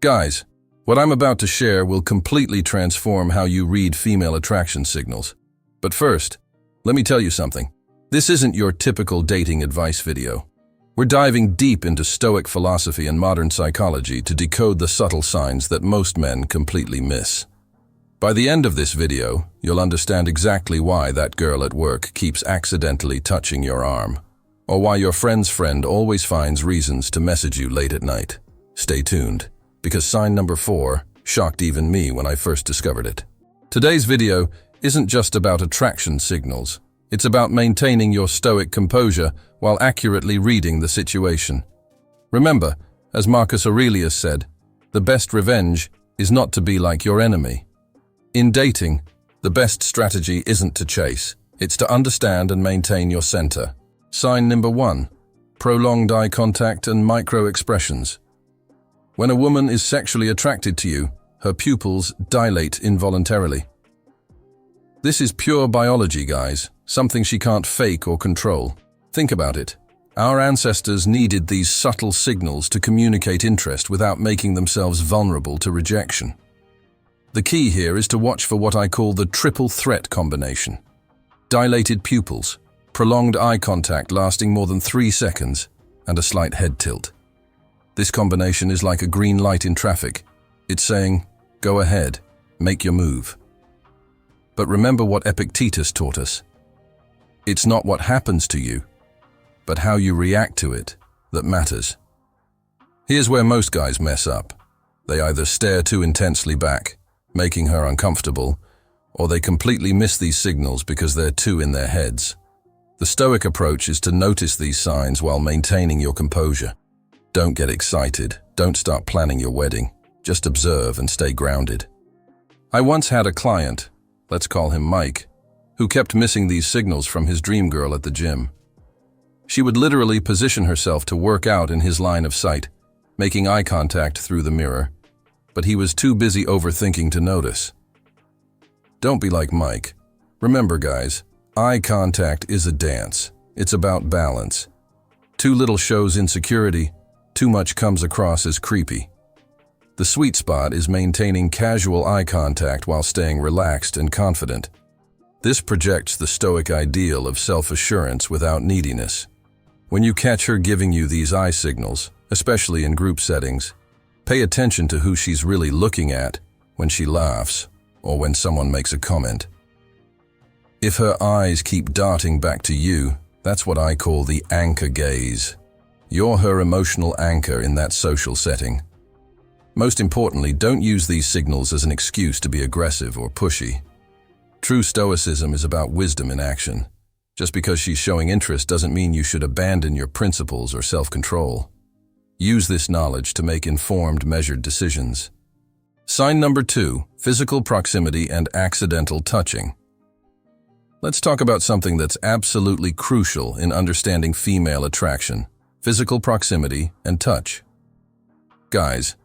Guys, what I'm about to share will completely transform how you read female attraction signals. But first, let me tell you something. This isn't your typical dating advice video. We're diving deep into Stoic philosophy and modern psychology to decode the subtle signs that most men completely miss. By the end of this video, you'll understand exactly why that girl at work keeps accidentally touching your arm, or why your friend's friend always finds reasons to message you late at night. Stay tuned, because sign number 4 shocked even me when I first discovered it. Today's video isn't just about attraction signals. It's about maintaining your stoic composure while accurately reading the situation. Remember, as Marcus Aurelius said, the best revenge is not to be like your enemy. In dating, the best strategy isn't to chase. It's to understand and maintain your center. Sign number 1, prolonged eye contact and micro-expressions. When a woman is sexually attracted to you, her pupils dilate involuntarily. This is pure biology, guys, something she can't fake or control. Think about it. Our ancestors needed these subtle signals to communicate interest without making themselves vulnerable to rejection. The key here is to watch for what I call the triple threat combination. Dilated pupils, prolonged eye contact lasting more than 3 seconds, and a slight head tilt. This combination is like a green light in traffic. It's saying, go ahead, make your move. But remember what Epictetus taught us. It's not what happens to you, but how you react to it that matters. Here's where most guys mess up. They either stare too intensely back, making her uncomfortable, or they completely miss these signals because they're too in their heads. The Stoic approach is to notice these signs while maintaining your composure. Don't get excited. Don't start planning your wedding. Just observe and stay grounded. I once had a client, let's call him Mike, who kept missing these signals from his dream girl at the gym. She would literally position herself to work out in his line of sight, making eye contact through the mirror, but he was too busy overthinking to notice. Don't be like Mike. Remember, guys, eye contact is a dance. It's about balance. Too little shows insecurity. Too much comes across as creepy. The sweet spot is maintaining casual eye contact while staying relaxed and confident. This projects the Stoic ideal of self-assurance without neediness. When you catch her giving you these eye signals, especially in group settings, pay attention to who she's really looking at when she laughs or when someone makes a comment. If her eyes keep darting back to you, that's what I call the anchor gaze. You're her emotional anchor in that social setting. Most importantly, don't use these signals as an excuse to be aggressive or pushy. True Stoicism is about wisdom in action. Just because she's showing interest doesn't mean you should abandon your principles or self-control. Use this knowledge to make informed, measured decisions. Sign number 2, physical proximity and accidental touching. Let's talk about something that's absolutely crucial in understanding female attraction: physical proximity and touch. Guys,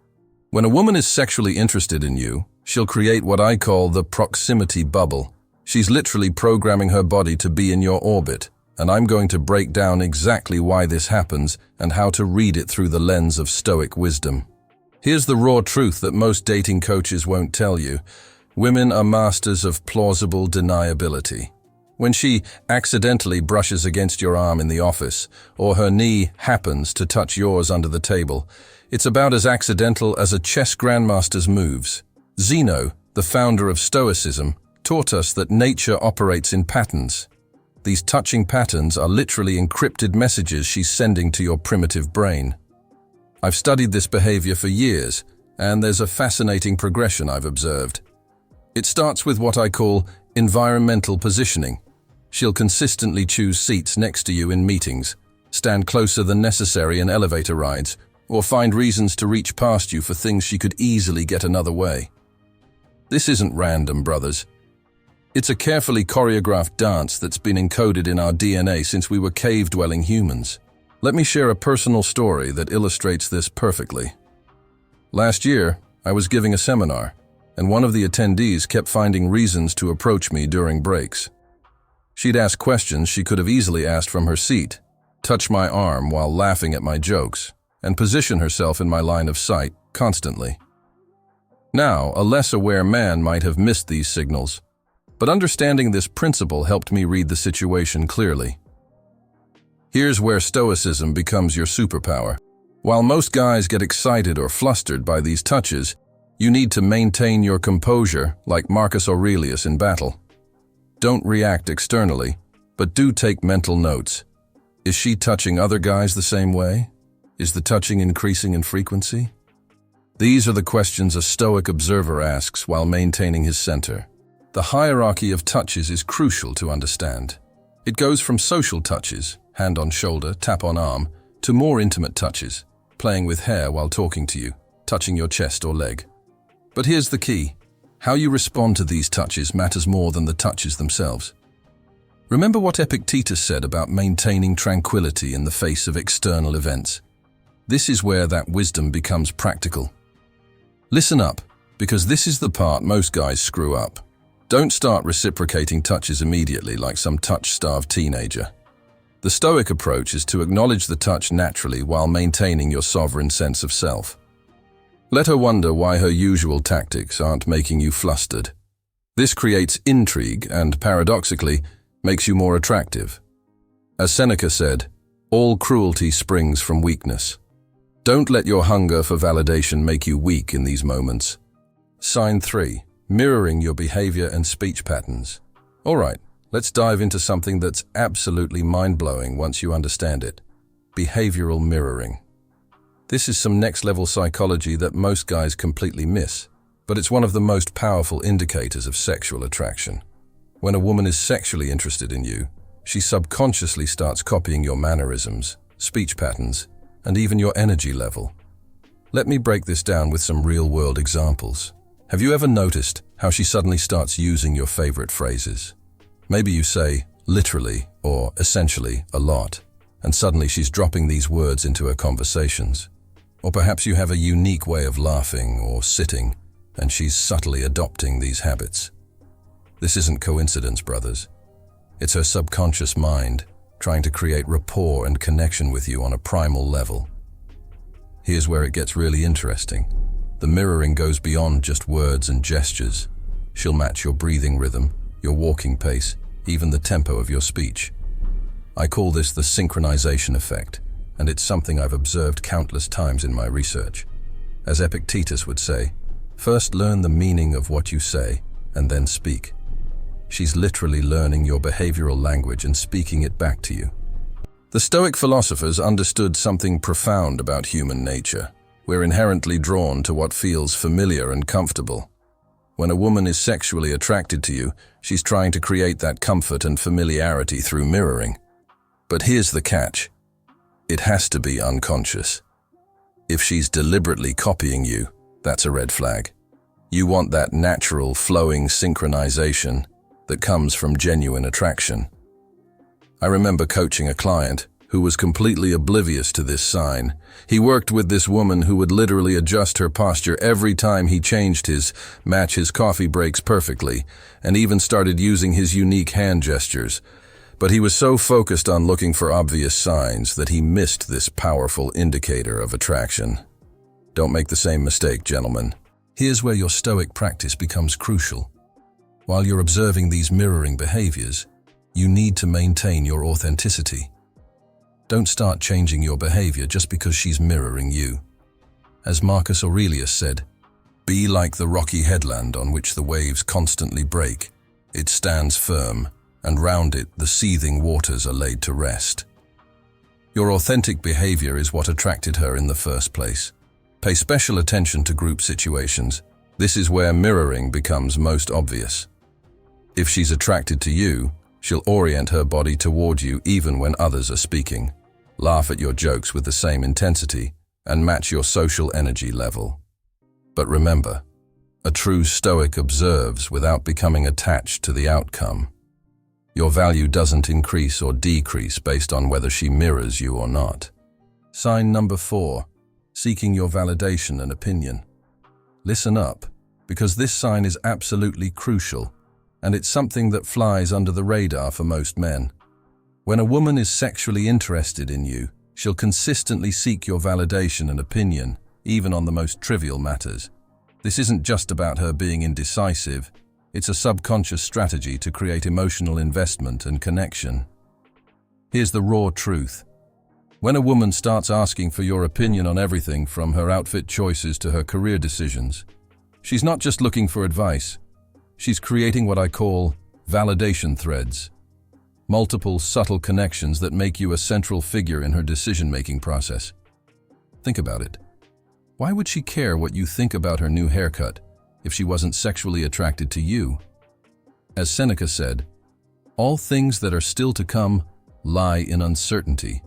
when a woman is sexually interested in you, she'll create what I call the proximity bubble. She's literally programming her body to be in your orbit, and I'm going to break down exactly why this happens and how to read it through the lens of Stoic wisdom. Here's the raw truth that most dating coaches won't tell you. Women are masters of plausible deniability. When she accidentally brushes against your arm in the office, or her knee happens to touch yours under the table, it's about as accidental as a chess grandmaster's moves. Zeno, the founder of Stoicism, taught us that nature operates in patterns. These touching patterns are literally encrypted messages she's sending to your primitive brain. I've studied this behavior for years, and there's a fascinating progression I've observed. It starts with what I call environmental positioning. She'll consistently choose seats next to you in meetings, stand closer than necessary in elevator rides, or find reasons to reach past you for things she could easily get another way. This isn't random, brothers. It's a carefully choreographed dance that's been encoded in our DNA since we were cave-dwelling humans. Let me share a personal story that illustrates this perfectly. Last year, I was giving a seminar, and one of the attendees kept finding reasons to approach me during breaks. She'd ask questions she could have easily asked from her seat, touch my arm while laughing at my jokes, and position herself in my line of sight constantly. Now, a less aware man might have missed these signals, but understanding this principle helped me read the situation clearly. Here's where Stoicism becomes your superpower. While most guys get excited or flustered by these touches, you need to maintain your composure like Marcus Aurelius in battle. Don't react externally, but do take mental notes. Is she touching other guys the same way? Is the touching increasing in frequency? These are the questions a Stoic observer asks while maintaining his center. The hierarchy of touches is crucial to understand. It goes from social touches, hand on shoulder, tap on arm, to more intimate touches, playing with hair while talking to you, touching your chest or leg. But here's the key. How you respond to these touches matters more than the touches themselves. Remember what Epictetus said about maintaining tranquility in the face of external events. This is where that wisdom becomes practical. Listen up, because this is the part most guys screw up. Don't start reciprocating touches immediately like some touch-starved teenager. The Stoic approach is to acknowledge the touch naturally while maintaining your sovereign sense of self. Let her wonder why her usual tactics aren't making you flustered. This creates intrigue and, paradoxically, makes you more attractive. As Seneca said, all cruelty springs from weakness. Don't let your hunger for validation make you weak in these moments. Sign 3. Mirroring your behavior and speech patterns. All right, let's dive into something that's absolutely mind-blowing once you understand it. Behavioral mirroring. This is some next-level psychology that most guys completely miss, but it's one of the most powerful indicators of sexual attraction. When a woman is sexually interested in you, she subconsciously starts copying your mannerisms, speech patterns, and even your energy level. Let me break this down with some real-world examples. Have you ever noticed how she suddenly starts using your favorite phrases? Maybe you say, literally, or essentially, a lot, and suddenly she's dropping these words into her conversations. Or perhaps you have a unique way of laughing or sitting, and she's subtly adopting these habits. This isn't coincidence, brothers. It's her subconscious mind trying to create rapport and connection with you on a primal level. Here's where it gets really interesting. The mirroring goes beyond just words and gestures. She'll match your breathing rhythm, your walking pace, even the tempo of your speech. I call this the synchronization effect, and it's something I've observed countless times in my research. As Epictetus would say, first learn the meaning of what you say, and then speak. She's literally learning your behavioral language and speaking it back to you. The Stoic philosophers understood something profound about human nature. We're inherently drawn to what feels familiar and comfortable. When a woman is sexually attracted to you, she's trying to create that comfort and familiarity through mirroring. But here's the catch. It has to be unconscious. If she's deliberately copying you, that's a red flag. You want that natural, flowing synchronization that comes from genuine attraction. I remember coaching a client who was completely oblivious to this sign. He worked with this woman who would literally adjust her posture every time he changed match his coffee breaks perfectly, and even started using his unique hand gestures. But he was so focused on looking for obvious signs that he missed this powerful indicator of attraction. Don't make the same mistake, gentlemen. Here's where your Stoic practice becomes crucial. While you're observing these mirroring behaviors, you need to maintain your authenticity. Don't start changing your behavior just because she's mirroring you. As Marcus Aurelius said, be like the rocky headland on which the waves constantly break. It stands firm, and round it the seething waters are laid to rest. Your authentic behavior is what attracted her in the first place. Pay special attention to group situations. This is where mirroring becomes most obvious. If she's attracted to you, she'll orient her body toward you even when others are speaking, laugh at your jokes with the same intensity, and match your social energy level. But remember, a true Stoic observes without becoming attached to the outcome. Your value doesn't increase or decrease based on whether she mirrors you or not. Sign number 4, seeking your validation and opinion. Listen up, because this sign is absolutely crucial, and it's something that flies under the radar for most men. When a woman is sexually interested in you, she'll consistently seek your validation and opinion, even on the most trivial matters. This isn't just about her being indecisive. It's a subconscious strategy to create emotional investment and connection. Here's the raw truth. When a woman starts asking for your opinion on everything from her outfit choices to her career decisions, she's not just looking for advice. She's creating what I call validation threads. Multiple subtle connections that make you a central figure in her decision-making process. Think about it. Why would she care what you think about her new haircut if she wasn't sexually attracted to you? As Seneca said, all things that are still to come lie in uncertainty.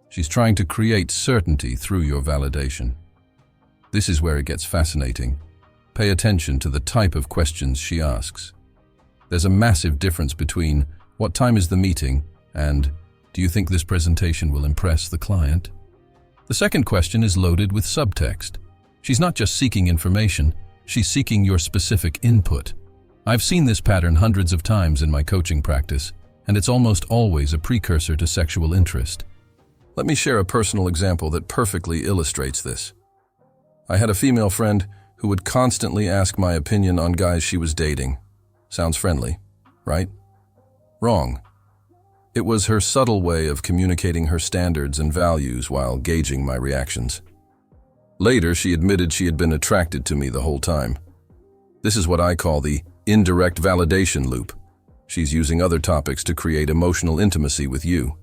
She's trying to create certainty through your validation. This is where it gets fascinating. Pay attention to the type of questions she asks. There's a massive difference between "What time is the meeting?" and "Do you think this presentation will impress the client?" The second question is loaded with subtext. She's not just seeking information, she's seeking your specific input. I've seen this pattern hundreds of times in my coaching practice, and it's almost always a precursor to sexual interest. Let me share a personal example that perfectly illustrates this. I had a female friend who would constantly ask my opinion on guys she was dating. Sounds friendly, right? Wrong. It was her subtle way of communicating her standards and values while gauging my reactions. Later, she admitted she had been attracted to me the whole time. This is what I call the indirect validation loop. She's using other topics to create emotional intimacy with you.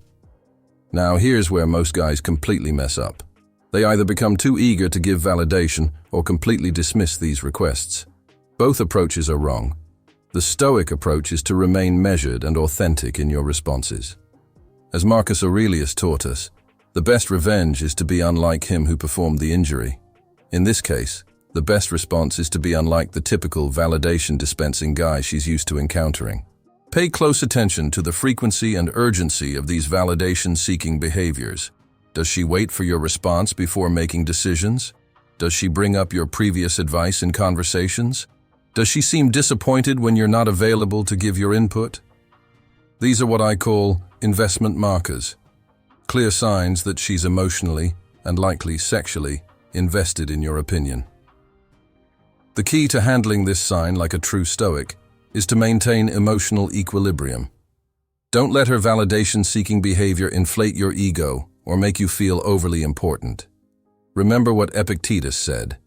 Now, here's where most guys completely mess up. They either become too eager to give validation or completely dismiss these requests. Both approaches are wrong. The Stoic approach is to remain measured and authentic in your responses. As Marcus Aurelius taught us, the best revenge is to be unlike him who performed the injury. In this case, the best response is to be unlike the typical validation-dispensing guy she's used to encountering. Pay close attention to the frequency and urgency of these validation-seeking behaviors. Does she wait for your response before making decisions? Does she bring up your previous advice in conversations? Does she seem disappointed when you're not available to give your input? These are what I call investment markers. Clear signs that she's emotionally, and likely sexually, invested in your opinion. The key to handling this sign like a true Stoic is to maintain emotional equilibrium. Don't let her validation-seeking behavior inflate your ego or make you feel overly important. Remember what Epictetus said.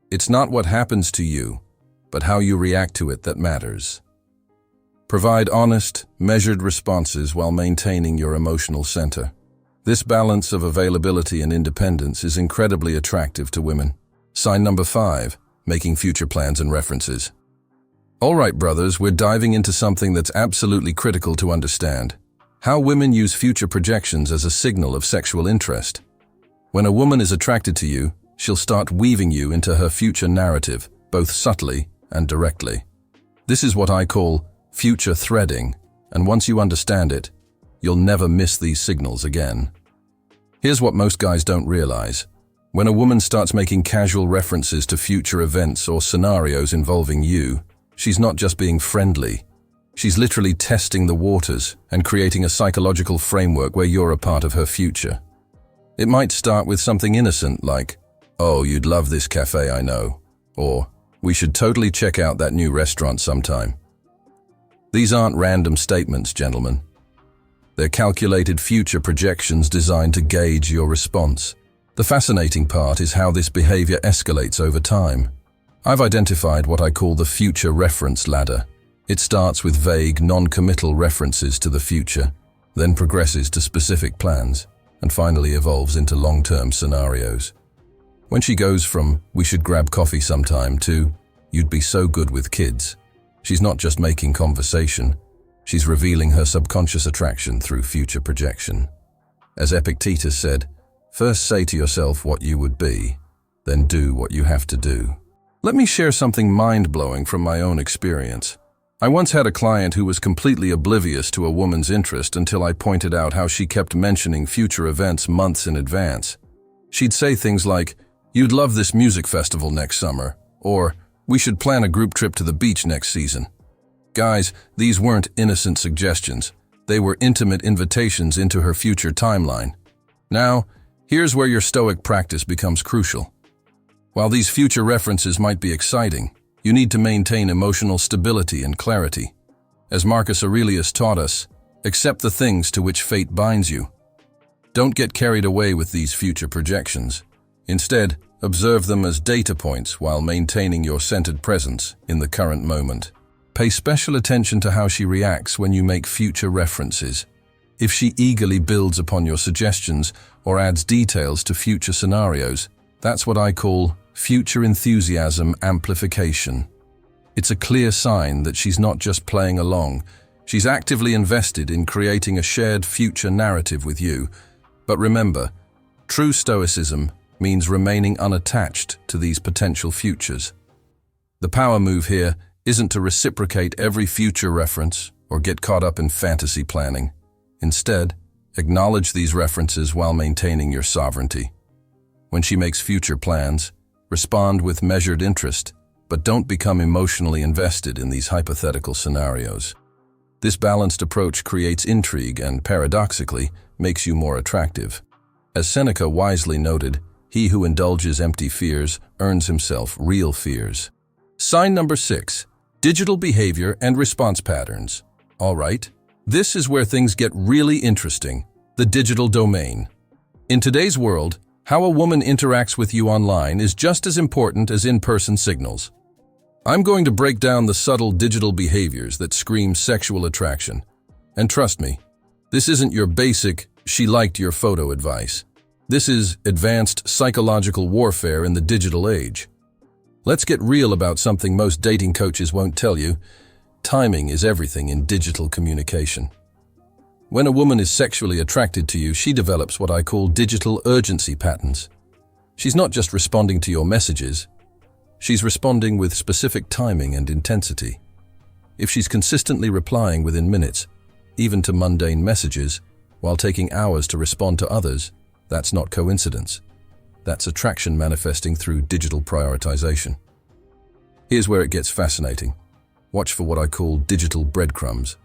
It's not what happens to you, but how you react to it that matters. Provide honest, measured responses while maintaining your emotional center. This balance of availability and independence is incredibly attractive to women. Sign number 5, making future plans and references. All right, brothers, we're diving into something that's absolutely critical to understand. How women use future projections as a signal of sexual interest. When a woman is attracted to you, she'll start weaving you into her future narrative, both subtly and directly. This is what I call future threading, and once you understand it, you'll never miss these signals again. Here's what most guys don't realize. When a woman starts making casual references to future events or scenarios involving you, she's not just being friendly. She's literally testing the waters and creating a psychological framework where you're a part of her future. It might start with something innocent like, "Oh, you'd love this cafe, I know," or "We should totally check out that new restaurant sometime." These aren't random statements, gentlemen. They're calculated future projections designed to gauge your response. The fascinating part is how this behavior escalates over time. I've identified what I call the future reference ladder. It starts with vague, non-committal references to the future, then progresses to specific plans, and finally evolves into long-term scenarios. When she goes from "we should grab coffee sometime" to "you'd be so good with kids," she's not just making conversation, she's revealing her subconscious attraction through future projection. As Epictetus said, first say to yourself what you would be, then do what you have to do. Let me share something mind-blowing from my own experience. I once had a client who was completely oblivious to a woman's interest until I pointed out how she kept mentioning future events months in advance. She'd say things like, "You'd love this music festival next summer," or "We should plan a group trip to the beach next season." Guys, these weren't innocent suggestions. They were intimate invitations into her future timeline. Now, here's where your Stoic practice becomes crucial. While these future references might be exciting, you need to maintain emotional stability and clarity. As Marcus Aurelius taught us, accept the things to which fate binds you. Don't get carried away with these future projections. Instead, observe them as data points while maintaining your centered presence in the current moment. Pay special attention to how she reacts when you make future references. If she eagerly builds upon your suggestions or adds details to future scenarios, that's what I call future enthusiasm amplification. It's a clear sign that she's not just playing along, she's actively invested in creating a shared future narrative with you. But remember, true Stoicism means remaining unattached to these potential futures. The power move here isn't to reciprocate every future reference or get caught up in fantasy planning. Instead, acknowledge these references while maintaining your sovereignty. When she makes future plans, respond with measured interest, but don't become emotionally invested in these hypothetical scenarios. This balanced approach creates intrigue and, paradoxically, makes you more attractive. As Seneca wisely noted, he who indulges empty fears earns himself real fears. Sign number 6, digital behavior and response patterns. All right, this is where things get really interesting, the digital domain. In today's world, how a woman interacts with you online is just as important as in-person signals. I'm going to break down the subtle digital behaviors that scream sexual attraction. And trust me, this isn't your basic, she liked your photo advice. This is advanced psychological warfare in the digital age. Let's get real about something most dating coaches won't tell you. Timing is everything in digital communication. When a woman is sexually attracted to you, she develops what I call digital urgency patterns. She's not just responding to your messages, she's responding with specific timing and intensity. If she's consistently replying within minutes, even to mundane messages, while taking hours to respond to others, that's not coincidence. That's attraction manifesting through digital prioritization. Here's where it gets fascinating. Watch for what I call digital breadcrumbs.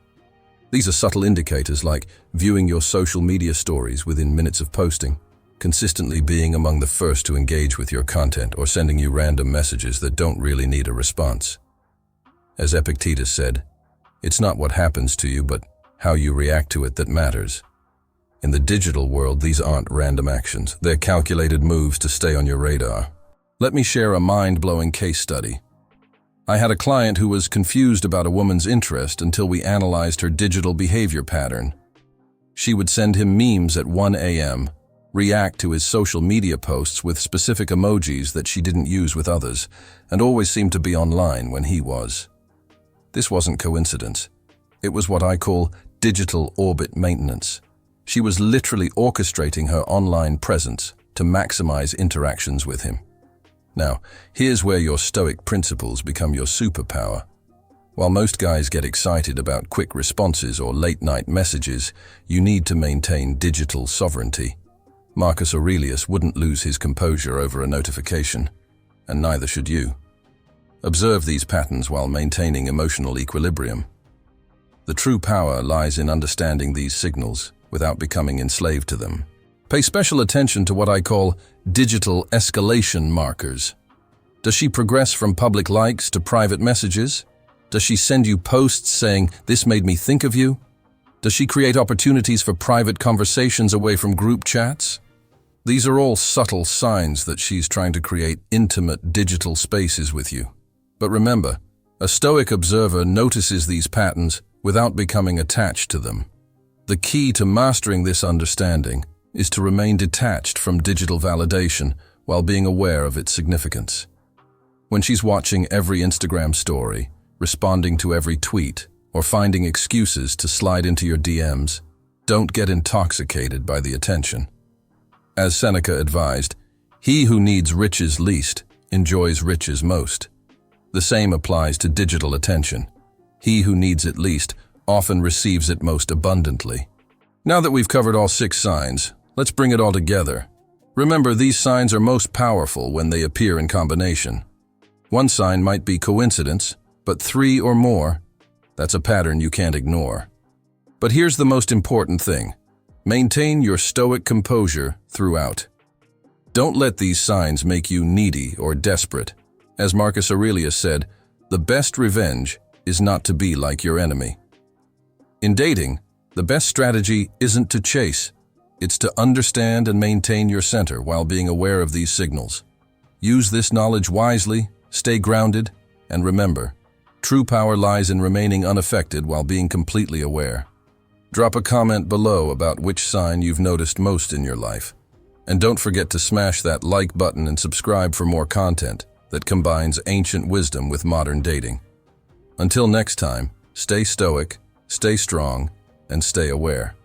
These are subtle indicators like viewing your social media stories within minutes of posting, consistently being among the first to engage with your content, or sending you random messages that don't really need a response. As Epictetus said, it's not what happens to you, but how you react to it that matters. In the digital world, these aren't random actions. They're calculated moves to stay on your radar. Let me share a mind-blowing case study. I had a client who was confused about a woman's interest until we analyzed her digital behavior pattern. She would send him memes at 1 a.m., react to his social media posts with specific emojis that she didn't use with others, and always seemed to be online when he was. This wasn't coincidence. It was what I call digital orbit maintenance. She was literally orchestrating her online presence to maximize interactions with him. Now, here's where your Stoic principles become your superpower. While most guys get excited about quick responses or late-night messages, you need to maintain digital sovereignty. Marcus Aurelius wouldn't lose his composure over a notification, and neither should you. Observe these patterns while maintaining emotional equilibrium. The true power lies in understanding these signals without becoming enslaved to them. Pay special attention to what I call digital escalation markers. Does she progress from public likes to private messages? Does she send you posts saying, "This made me think of you"? Does she create opportunities for private conversations away from group chats? These are all subtle signs that she's trying to create intimate digital spaces with you. But remember, a Stoic observer notices these patterns without becoming attached to them. The key to mastering this understanding is to remain detached from digital validation while being aware of its significance. When she's watching every Instagram story, responding to every tweet, or finding excuses to slide into your DMs, don't get intoxicated by the attention. As Seneca advised, he who needs riches least enjoys riches most. The same applies to digital attention. He who needs it least often receives it most abundantly. Now that we've covered all 6 signs, let's bring it all together. Remember, these signs are most powerful when they appear in combination. One sign might be coincidence, but 3 or more, that's a pattern you can't ignore. But here's the most important thing. Maintain your Stoic composure throughout. Don't let these signs make you needy or desperate. As Marcus Aurelius said, the best revenge is not to be like your enemy. In dating, the best strategy isn't to chase. It's to understand and maintain your center while being aware of these signals. Use this knowledge wisely, stay grounded, and remember, true power lies in remaining unaffected while being completely aware. Drop a comment below about which sign you've noticed most in your life. And don't forget to smash that like button and subscribe for more content that combines ancient wisdom with modern dating. Until next time, stay stoic, stay strong, and stay aware.